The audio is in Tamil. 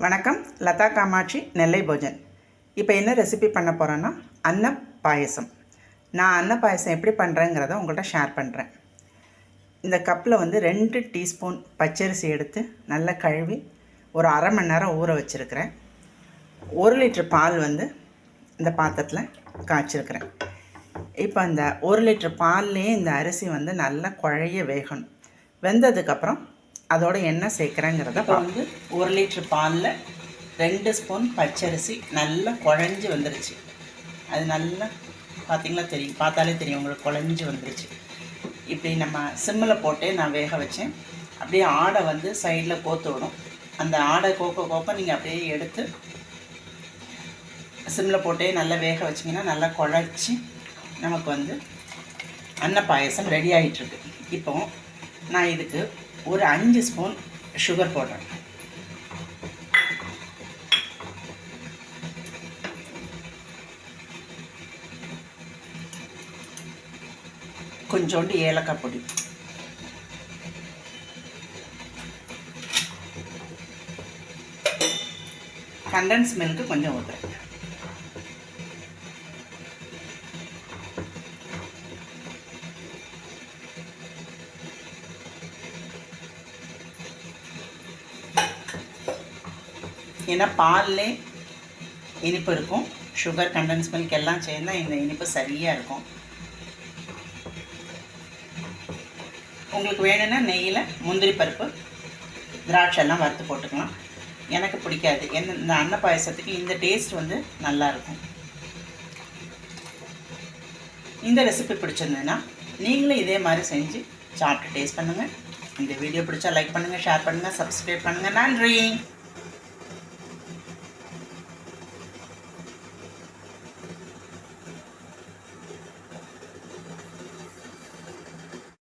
வணக்கம். லதா காமாட்சி, நெல்லை போஜன். இப்போ என்ன ரெசிபி பண்ண போகிறேன்னா அன்ன பாயசம். நான் அன்ன பாயசம் எப்படி பண்ணுறேங்கிறத உங்கள்கிட்ட ஷேர் பண்ணுறேன். இந்த கப்பில் 2 டீஸ்பூன் பச்சரிசி எடுத்து நல்லா கழுவி ஒரு அரை மணி நேரம் ஊற வச்சுருக்கிறேன். 1 லிட்டர் பால் இந்த பாத்திரத்தில் காய்ச்சிருக்கிறேன். இப்போ அந்த 1 லிட்டர் பால்லேயே இந்த அரிசி நல்லா குழைய வேகணும். வெந்ததுக்கப்புறம் அதோட என்ன சேர்க்குறேங்கிறத 1 லிட்டர் பாலில் 2 ஸ்பூன் பச்சரிசி நல்லா குழஞ்சி வந்துருச்சு. அது நல்லா பார்த்திங்களா தெரியும், பார்த்தாலே தெரியும் உங்களுக்கு குழஞ்சி வந்துருச்சு. இப்படி நம்ம சிம்மில் போட்டே நான் வேக வச்சேன். அப்படியே ஆடை சைடில் கோத்து விடும். அந்த ஆடை கோக்க நீங்கள் அப்படியே எடுத்து சிம்மில் போட்டே நல்லா வேக வச்சிங்கன்னா நல்லா குழச்சி நமக்கு அன்ன பாயசம் ரெடி ஆகிட்டுருக்கு. இப்போ நான் இதுக்கு ஒரு 5 ஸ்பூன் சுகர் போடுறேன். கொஞ்சோண்டு ஏலக்காய் பொடி, கண்டன்ஸ் மில்க்கு கொஞ்சம் ஊற்றுறேன். ஏன்னா பால்லே இனிப்பு இருக்கும், சுகர் கண்டன்ஸ் மில்க் எல்லாம் சேர்ந்தால் இந்த இனிப்பு சரியாக இருக்கும். உங்களுக்கு வேணும்னா நெய்யில் முந்திரி பருப்பு திராட்சை எல்லாம் வறுத்து போட்டுக்கலாம். எனக்கு பிடிக்காது. இந்த அன்ன பாயசத்துக்கு இந்த டேஸ்ட் நல்லாயிருக்கும். இந்த ரெசிபி பிடிச்சிருந்ததுன்னா நீங்களும் இதே மாதிரி செஞ்சு சாப்பிட்டு டேஸ்ட் பண்ணுங்கள். இந்த வீடியோ பிடிச்சா லைக் பண்ணுங்கள், ஷேர் பண்ணுங்கள், சப்ஸ்கிரைப் பண்ணுங்கள். நன்றி.